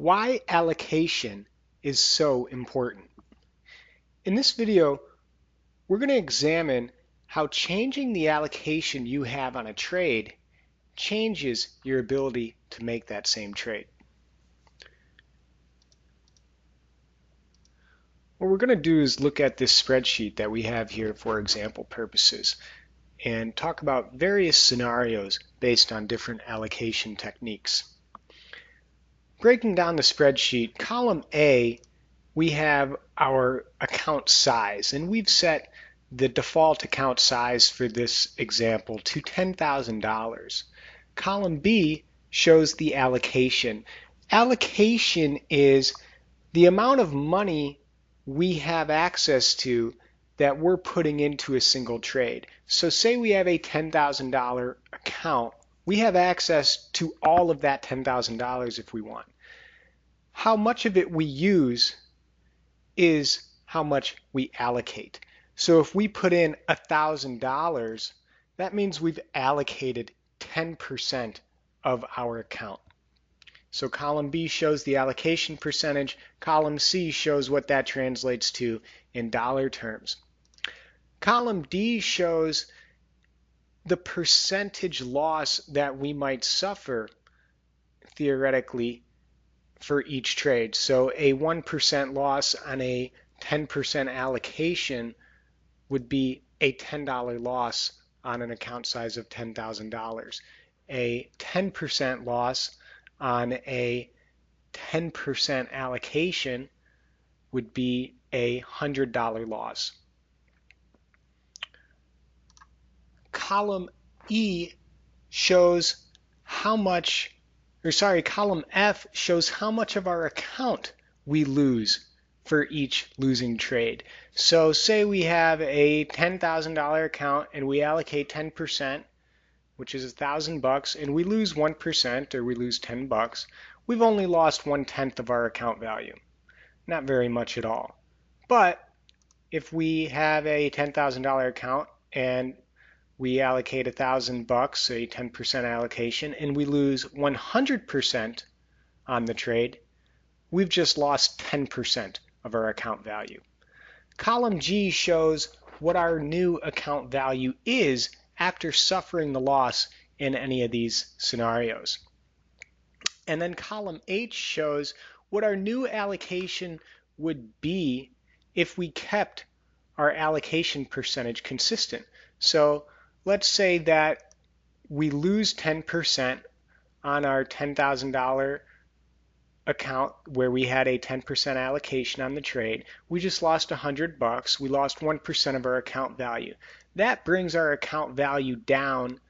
Why allocation is so important. In this video, we're going to examine how changing the allocation you have on a trade changes your ability to make that same trade. What we're going to do is look at this spreadsheet that we have here for example purposes and talk about various scenarios based on different allocation techniques. Breaking down the spreadsheet, column A, we have our account size, and we've set the default account size for this example to $10,000. Column B shows the allocation. Allocation is the amount of money we have access to that we're putting into a single trade. So say we have a $10,000 account, we have access to all of that $10,000 if we want. How much of it we use is how much we allocate. So if we put in $1,000, that means we've allocated 10% of our account. So column B shows the allocation percentage, column C shows what that translates to in dollar terms. Column D shows the percentage loss that we might suffer theoretically for each trade. So a 1% loss on a 10% allocation would be a $10 loss on an account size of $10,000. A 10% loss on a 10% allocation would be a $100 loss. Column E shows how much, column F shows how much of our account we lose for each losing trade. So say we have a $10,000 account and we allocate 10%, which is $1,000, and we lose 1% or we lose $10. We've only lost 1/10 of our account value. Not very much at all. But if we have a $10,000 account and we allocate $1,000, a 10% allocation, and we lose 100% on the trade, we've just lost 10% of our account value. Column G shows what our new account value is after suffering the loss in any of these scenarios. And then column H shows what our new allocation would be if we kept our allocation percentage consistent. So let's say that we lose 10% on our $10,000 account where we had a 10% allocation on the trade. We just lost $100. We lost 1% of our account value. That brings our account value down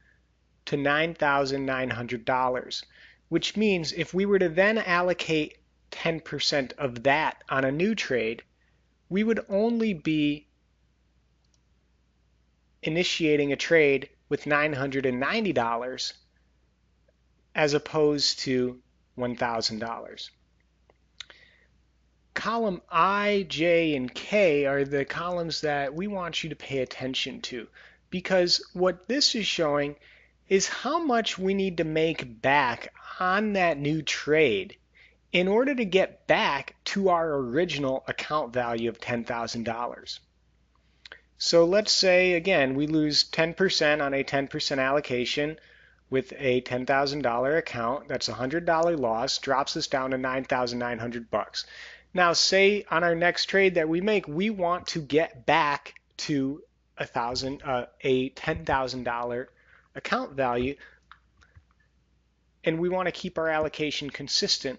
to $9,900, which means if we were to then allocate 10% of that on a new trade, we would only be initiating a trade with $990 as opposed to $1,000. Column I, J, and K are the columns that we want you to pay attention to, because what this is showing is how much we need to make back on that new trade in order to get back to our original account value of $10,000. So let's say, again, we lose 10% on a 10% allocation with a $10,000 account. That's a $100 loss, drops us down to $9,900. Now say on our next trade that we make, we want to get back to a $10,000 account value, and we want to keep our allocation consistent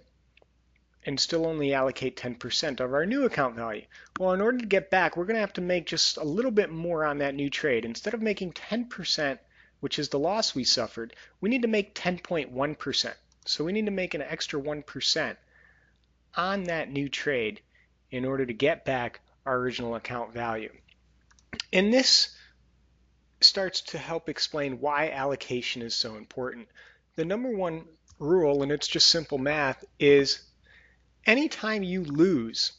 and still only allocate 10% of our new account value. Well, in order to get back, we're going to have to make just a little bit more on that new trade. Instead of making 10%, which is the loss we suffered, we need to make 10.1%. So we need to make an extra 1% on that new trade in order to get back our original account value. And this starts to help explain why allocation is so important. The number one rule, and it's just simple math, is anytime you lose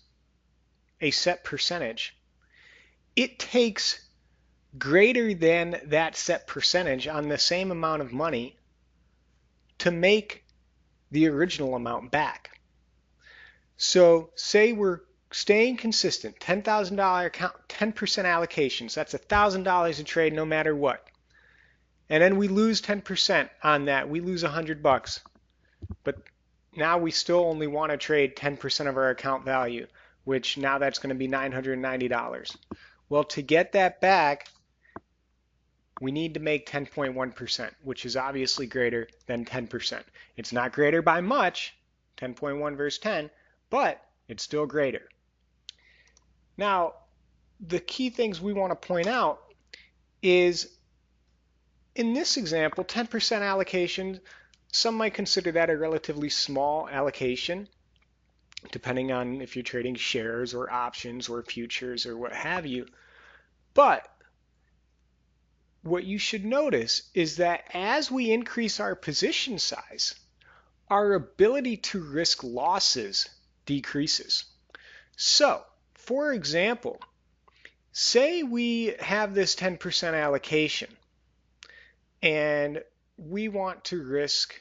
a set percentage, it takes greater than that set percentage on the same amount of money to make the original amount back. So say we're staying consistent, $10,000 account, 10% allocations. That's $1,000 a trade no matter what. And then we lose 10% on that. We lose $100. But now we still only want to trade 10% of our account value, which now that's going to be $990. Well, to get that back, we need to make 10.1%, which is obviously greater than 10%. It's not greater by much, 10.1 versus 10, but it's still greater. Now, the key things we want to point out is in this example, 10% allocation, some might consider that a relatively small allocation, depending on if you're trading shares or options or futures or what have you. But what you should notice is that as we increase our position size, our ability to risk losses decreases. So, for example, say we have this 10% allocation and we want to risk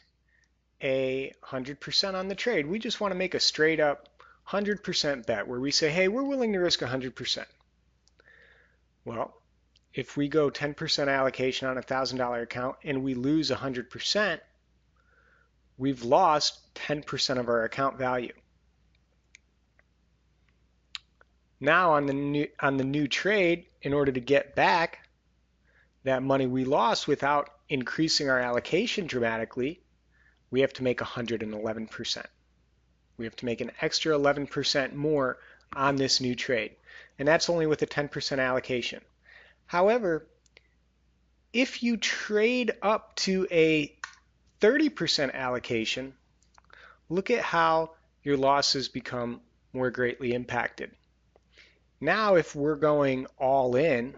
100% on the trade. We just want to make a straight up 100% bet where we say, hey, we're willing to risk 100%. Well, if we go 10% allocation on a $1,000 account and we lose 100%, we've lost 10% of our account value. Now on the new trade, in order to get back that money we lost without increasing our allocation dramatically, we have to make 111%. We have to make an extra 11% more on this new trade. And that's only with a 10% allocation. However, if you trade up to a 30% allocation, look at how your losses become more greatly impacted. Now, if we're going all in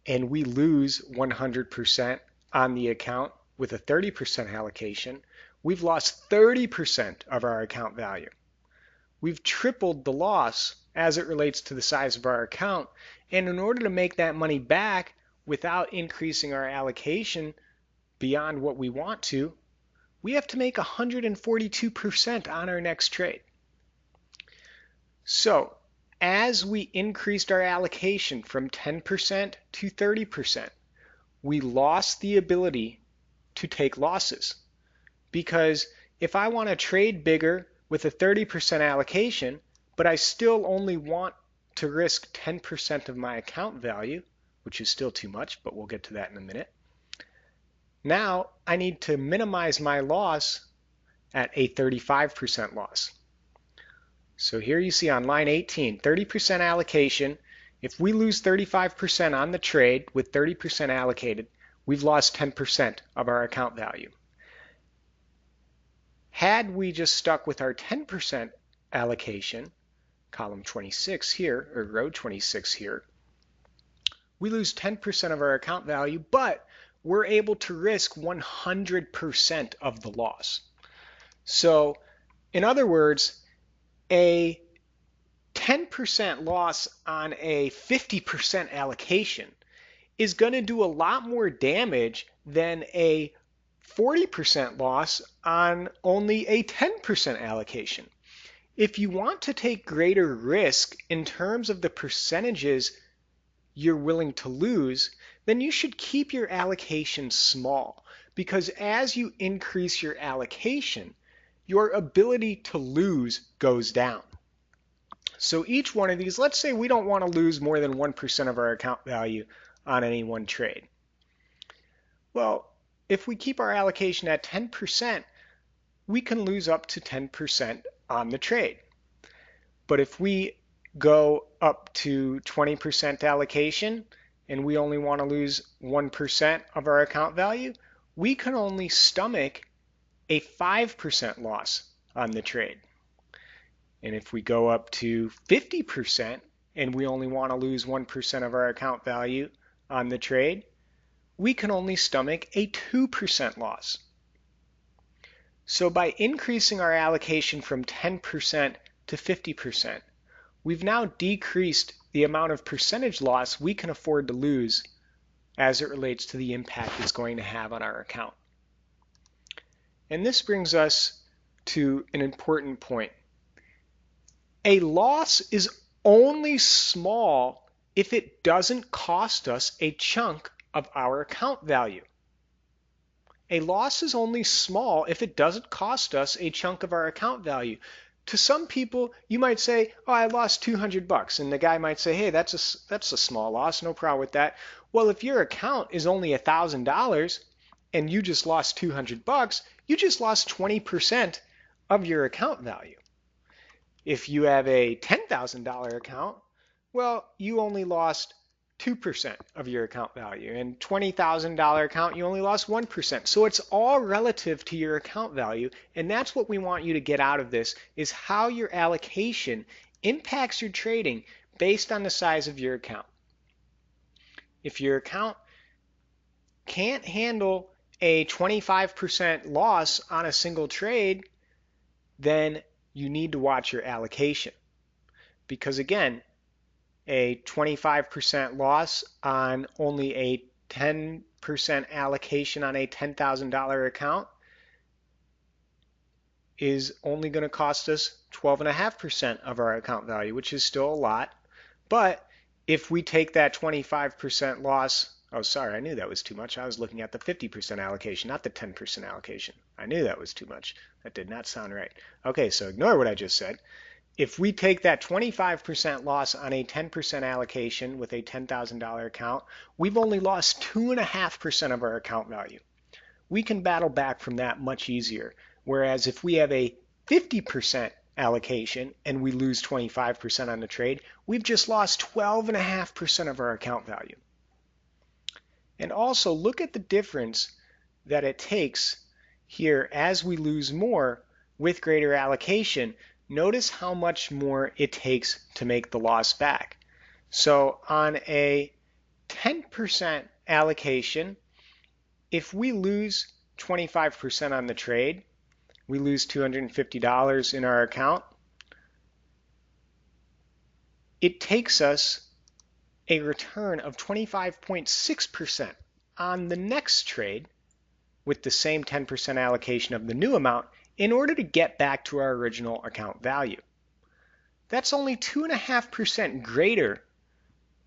and we lose 100% on the account with a 30% allocation, we've lost 30% of our account value. We've tripled the loss as it relates to the size of our account. And in order to make that money back without increasing our allocation beyond what we want to, we have to make 142% on our next trade. So, as we increased our allocation from 10% to 30%, we lost the ability to take losses. Because if I want to trade bigger with a 30% allocation, but I still only want to risk 10% of my account value, which is still too much, but we'll get to that in a minute. Now I need to minimize my loss at a 35% loss. So here you see on line 18, 30% allocation. If we lose 35% on the trade with 30% allocated, we've lost 10% of our account value. Had we just stuck with our 10% allocation, column 26 here, or row 26 here, we lose 10% of our account value, but we're able to risk 100% of the loss. So, in other words, a 10% loss on a 50% allocation is going to do a lot more damage than a 40% loss on only a 10% allocation. If you want to take greater risk in terms of the percentages you're willing to lose, then you should keep your allocation small, because as you increase your allocation, your ability to lose goes down. So each one of these, let's say we don't want to lose more than 1% of our account value on any one trade. Well, if we keep our allocation at 10%, we can lose up to 10% on the trade. But if we go up to 20% allocation and we only want to lose 1% of our account value, we can only stomach a 5% loss on the trade. And if we go up to 50% and we only want to lose 1% of our account value on the trade, we can only stomach a 2% loss. So by increasing our allocation from 10% to 50%, we've now decreased the amount of percentage loss we can afford to lose as it relates to the impact it's going to have on our account. And this brings us to an important point. A loss is only small if it doesn't cost us a chunk of our account value. A loss is only small if it doesn't cost us a chunk of our account value. To some people, you might say, oh, I lost $200. And the guy might say, hey, that's a small loss, no problem with that. Well, if your account is only $1,000 and you just lost $200, you just lost 20% of your account value. If you have a $10,000 account, well, you only lost 2% of your account value. And $20,000 account, you only lost 1%. So it's all relative to your account value. And that's what we want you to get out of this, is how your allocation impacts your trading based on the size of your account. If your account can't handle a 25% loss on a single trade, then you need to watch your allocation. Because again, a 25% loss on only a 10% allocation on a $10,000 account is only going to cost us 12.5% of our account value, which is still a lot. But if we take that 25% loss, oh, sorry, I knew that was too much. I was looking at the 50% allocation, not the 10% allocation. I knew that was too much. That did not sound right. Okay, so ignore what I just said. If we take that 25% loss on a 10% allocation with a $10,000 account, we've only lost 2.5% of our account value. We can battle back from that much easier. Whereas if we have a 50% allocation and we lose 25% on the trade, we've just lost 12.5% of our account value. And also look at the difference that it takes here as we lose more with greater allocation. Notice how much more it takes to make the loss back. So on a 10% allocation, if we lose 25% on the trade, we lose $250 in our account. It takes us a return of 25.6% on the next trade with the same 10% allocation of the new amount in order to get back to our original account value. That's only 2.5% greater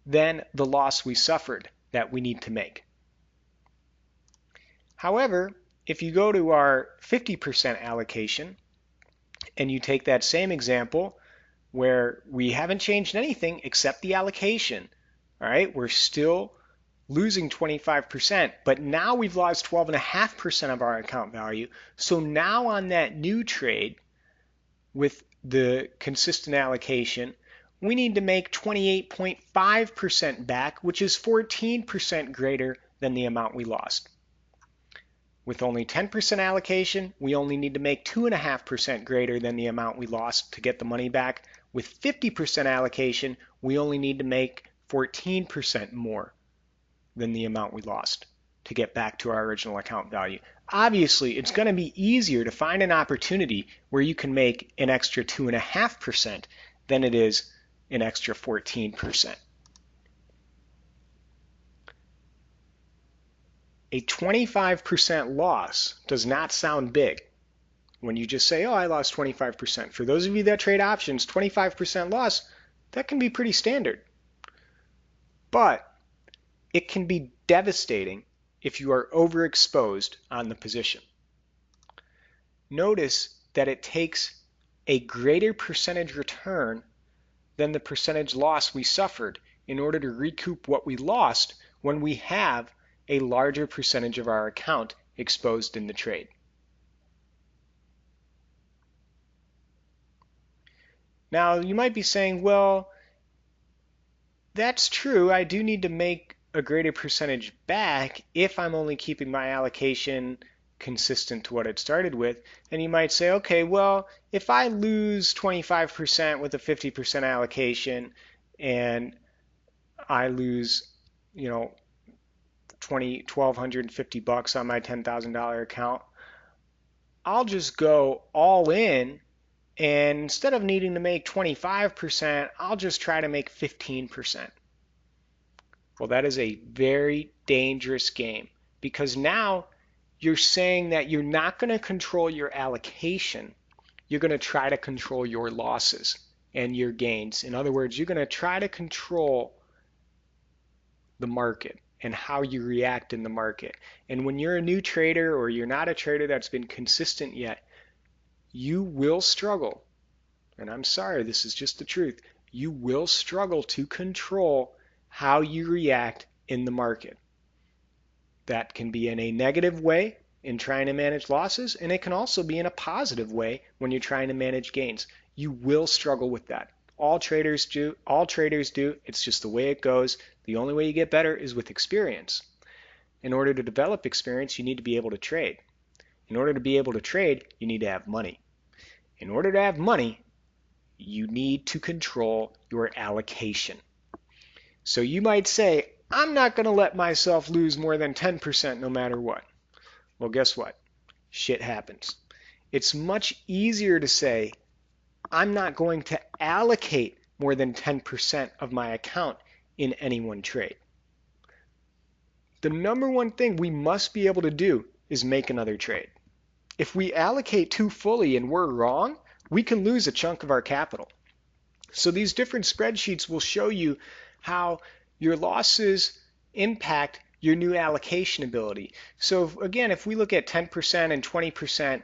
than the loss we suffered that we need to make. However, if you go to our 50% allocation and you take that same example where we haven't changed anything except the allocation, all right, we're still losing 25%, but now we've lost 12.5% of our account value. So now on that new trade with the consistent allocation, we need to make 28.5% back, which is 14% greater than the amount we lost. With only 10% allocation, we only need to make 2.5% greater than the amount we lost to get the money back. With 50% allocation, we only need to make 14% more than the amount we lost to get back to our original account value. Obviously, it's going to be easier to find an opportunity where you can make an extra 2.5% than it is an extra 14%. A 25% loss does not sound big when you just say, oh, I lost 25%. For those of you that trade options, 25% loss, that can be pretty standard. But it can be devastating if you are overexposed on the position. Notice that it takes a greater percentage return than the percentage loss we suffered in order to recoup what we lost when we have a larger percentage of our account exposed in the trade. Now, you might be saying, well, that's true. I do need to make a greater percentage back if I'm only keeping my allocation consistent to what it started with. And you might say, okay, well, if I lose 25% with a 50% allocation and I lose, $1,250 on my $10,000 account, I'll just go all in, and instead of needing to make 25%, I'll just try to make 15%. Well, that is a very dangerous game, because now you're saying that you're not going to control your allocation, you're going to try to control your losses. and your gains. In other words, you're going to try to control the market and how you react in the market. And when you're a new trader or you're not a trader that's been consistent yet, you will struggle. And I'm sorry, this is just the truth. You will struggle to control how you react in the market. That can be in a negative way in trying to manage losses, and it can also be in a positive way when you're trying to manage gains. You will struggle with that. All traders do. All traders do. It's just the way it goes. The only way you get better is with experience. In order to develop experience, you need to be able to trade. In order to be able to trade, you need to have money. In order to have money, you need to control your allocation. So you might say, I'm not going to let myself lose more than 10% no matter what. Well, guess what? Shit happens. It's much easier to say, I'm not going to allocate more than 10% of my account in any one trade. The number one thing we must be able to do is make another trade. If we allocate too fully and we're wrong, we can lose a chunk of our capital. So these different spreadsheets will show you how your losses impact your new allocation ability. So again, if we look at 10% and 20%,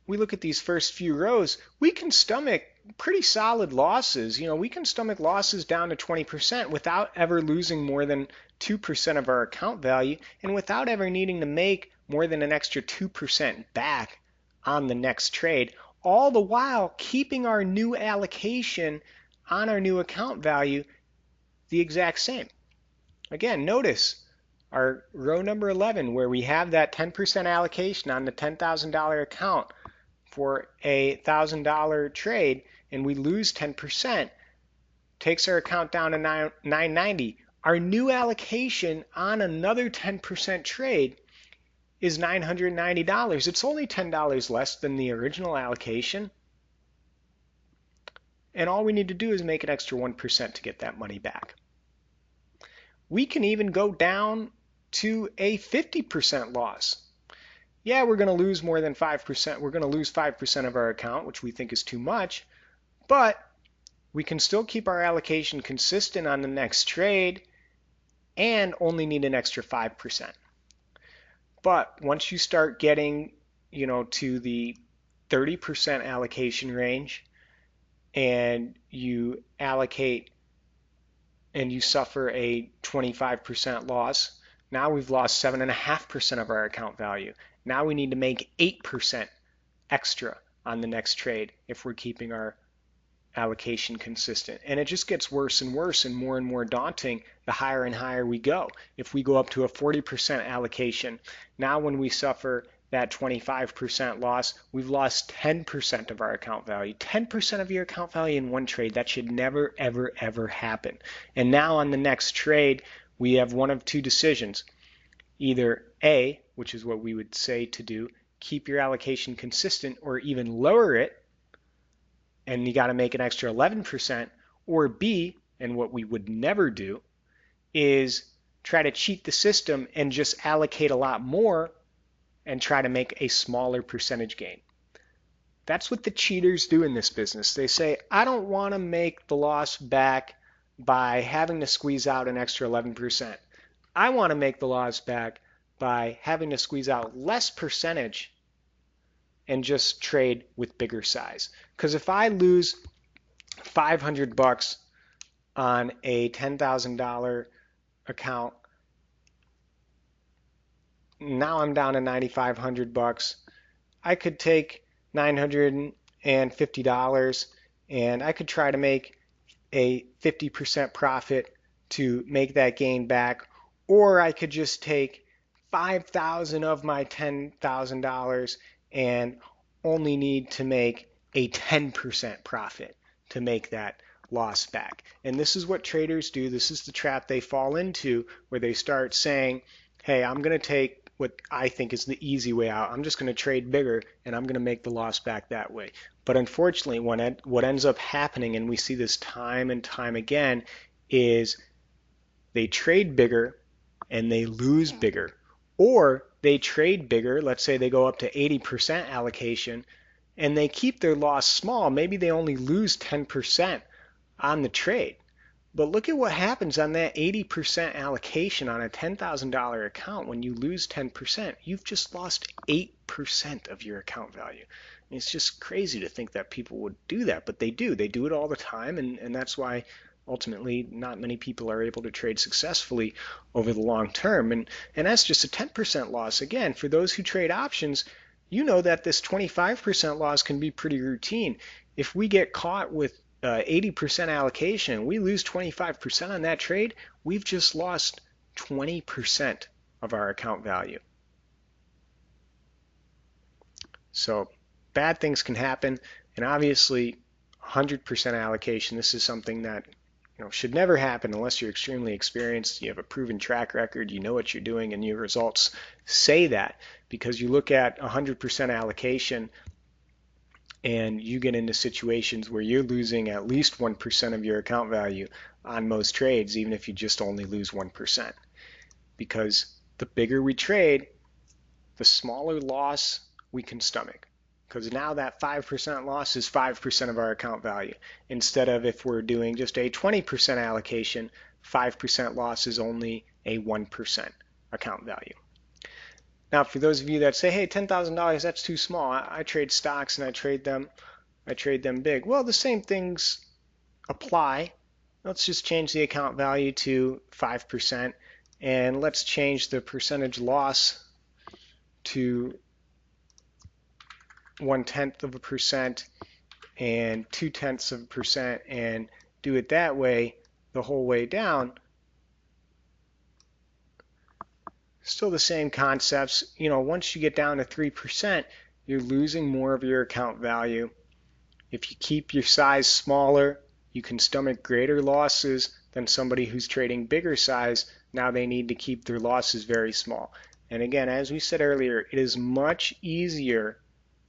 we look at these first few rows, we can stomach pretty solid losses. You know, we can stomach losses down to 20% without ever losing more than 2% of our account value and without ever needing to make more than an extra 2% back on the next trade, all the while keeping our new allocation on our new account value the exact same. Again, notice our row number 11 where we have that 10% allocation on the $10,000 account for a $1,000 trade and we lose 10%, takes our account down to $990. Our new allocation on another 10% trade is $990. It's only $10 less than the original allocation. And all we need to do is make an extra 1% to get that money back. We can even go down to a 50% loss. Yeah, we're going to lose more than 5%. We're going to lose 5% of our account, which we think is too much, but we can still keep our allocation consistent on the next trade and only need an extra 5%. But once you start getting, to the 30% allocation range and you allocate and you suffer a 25% loss, now we've lost 7.5% of our account value. Now we need to make 8% extra on the next trade if we're keeping our allocation consistent. And it just gets worse and worse and more daunting the higher and higher we go. If we go up to a 40% allocation, now when we suffer that 25% loss, we've lost 10% of our account value. 10% of your account value in one trade, that should never, ever happen. And now on the next trade, we have one of two decisions. Either A, which is what we would say to do, keep your allocation consistent or even lower it, and you got to make an extra 11%, or B, and what we would never do, is try to cheat the system and just allocate a lot more and try to make a smaller percentage gain. That's what the cheaters do in this business. They say, I don't want to make the loss back by having to squeeze out an extra 11%. I want to make the loss back by having to squeeze out less percentage and just trade with bigger size. Because if I lose $500 on a $10,000 account, now I'm down to $9,500. I could take $950 and I could try to make a 50% profit to make that gain back, or I could just take $5,000 of my $10,000 and only need to make a 10% profit to make that loss back. And this is what traders do. This is the trap they fall into, where they start saying, hey, I'm going to take what I think is the easy way out. I'm just going to trade bigger and I'm going to make the loss back that way. But unfortunately, what ends up happening, and we see this time and time again, is they trade bigger and they lose bigger. Or they trade bigger, let's say they go up to 80% allocation, and they keep their loss small. Maybe they only lose 10% on the trade. But look at what happens on that 80% allocation on a $10,000 account. When you lose 10%, you've just lost 8% of your account value. It's just crazy to think that people would do that, but they do. They do it all the time, and that's why ultimately not many people are able to trade successfully over the long term. And that's just a 10% loss. Again, for those who trade options, you know that this 25% loss can be pretty routine. If we get caught with 80% allocation, we lose 25% on that trade, we've just lost 20% of our account value. So bad things can happen, and obviously 100% allocation, this is something that should never happen unless you're extremely experienced, you have a proven track record, you know what you're doing, and your results say that. Because you look at 100% allocation and you get into situations where you're losing at least 1% of your account value on most trades, even if you just only lose 1%. Because the bigger we trade, the smaller loss we can stomach. Because now that 5% loss is 5% of our account value. Instead of, if we're doing just a 20% allocation, 5% loss is only a 1% account value. Now, for those of you that say, hey, $10,000, that's too small. I trade stocks and I trade them big. Well, the same things apply. Let's just change the account value to 5%, and let's change the percentage loss to 0.1% and 0.2%, and do it that way the whole way down. Still the same concepts. Once you get down to 3%, you're losing more of your account value. If you keep your size smaller, you can stomach greater losses than somebody who's trading bigger size. Now they need to keep their losses very small. And again, as we said earlier, it is much easier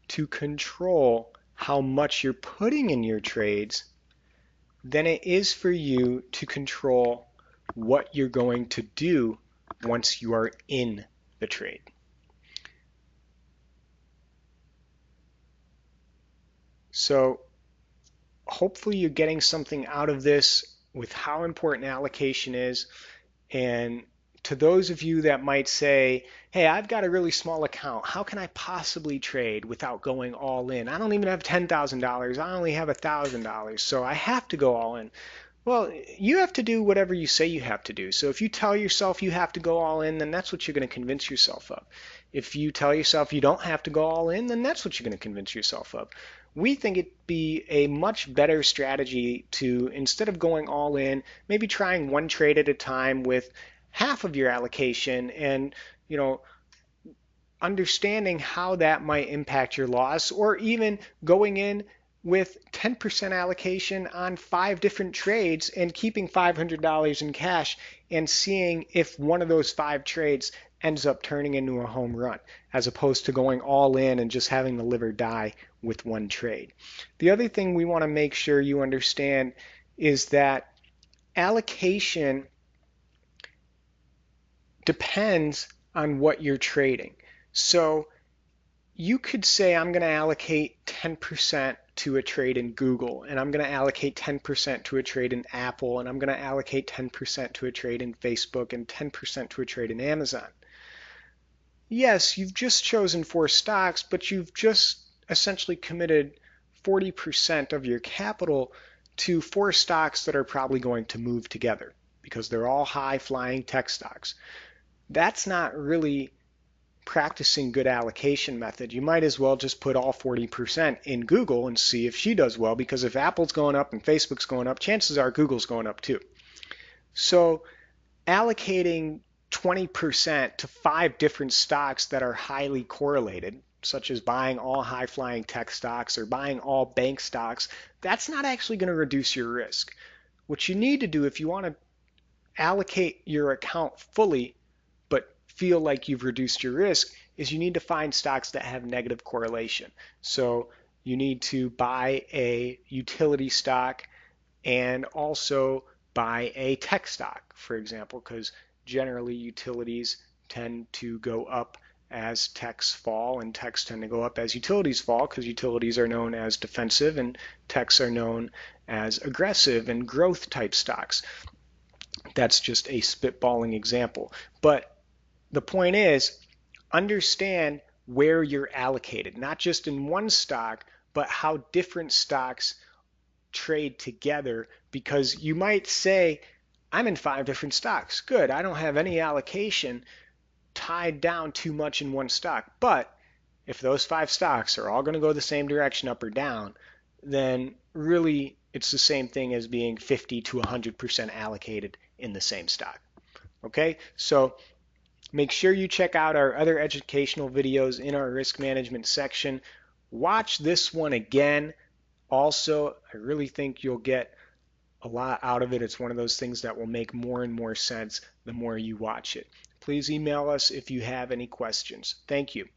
to control how much you're putting in your trades than it is for you to control what you're going to do once you are in the trade. So hopefully you're getting something out of this with how important allocation is. And to those of you that might say, hey, I've got a really small account. How can I possibly trade without going all in? I don't even have $10,000. I only have $1,000. So I have to go all in. Well, you have to do whatever you say you have to do. So if you tell yourself you have to go all in, then that's what you're going to convince yourself of. If you tell yourself you don't have to go all in, then that's what you're going to convince yourself of. We think it'd be a much better strategy to, instead of going all in, maybe trying one trade at a time with half of your allocation, and understanding how that might impact your loss, or even going in with 10% allocation on 5 different trades and keeping $500 in cash and seeing if one of those 5 trades ends up turning into a home run, as opposed to going all in and just having the live or die with one trade. The other thing we want to make sure you understand is that allocation depends on what you're trading. So you could say, I'm going to allocate 10% to a trade in Google, and I'm going to allocate 10% to a trade in Apple, and I'm going to allocate 10% to a trade in Facebook, and 10% to a trade in Amazon. Yes, you've just chosen 4 stocks, but you've just essentially committed 40% of your capital to 4 stocks that are probably going to move together because they're all high-flying tech stocks. That's not really practicing good allocation method. You might as well just put all 40% in Google and see if she does well, because if Apple's going up and Facebook's going up, chances are Google's going up too. So allocating 20% to 5 different stocks that are highly correlated, such as buying all high-flying tech stocks or buying all bank stocks, that's not actually going to reduce your risk. What you need to do if you want to allocate your account fully but feel like you've reduced your risk is you need to find stocks that have negative correlation. So you need to buy a utility stock and also buy a tech stock, for example, because generally utilities tend to go up as techs fall, and techs tend to go up as utilities fall because utilities are known as defensive and techs are known as aggressive and growth type stocks. That's just a spitballing example. But the point is, understand where you're allocated, not just in one stock, but how different stocks trade together, because you might say, I'm in 5 different stocks. Good, I don't have any allocation tied down too much in one stock. But if those 5 stocks are all going to go the same direction, up or down, then really it's the same thing as being 50 to 100% allocated in the same stock. Okay, so make sure you check out our other educational videos in our risk management section. Watch this one again. Also, I really think you'll get a lot out of it. It's one of those things that will make more and more sense the more you watch it. Please email us if you have any questions. Thank you.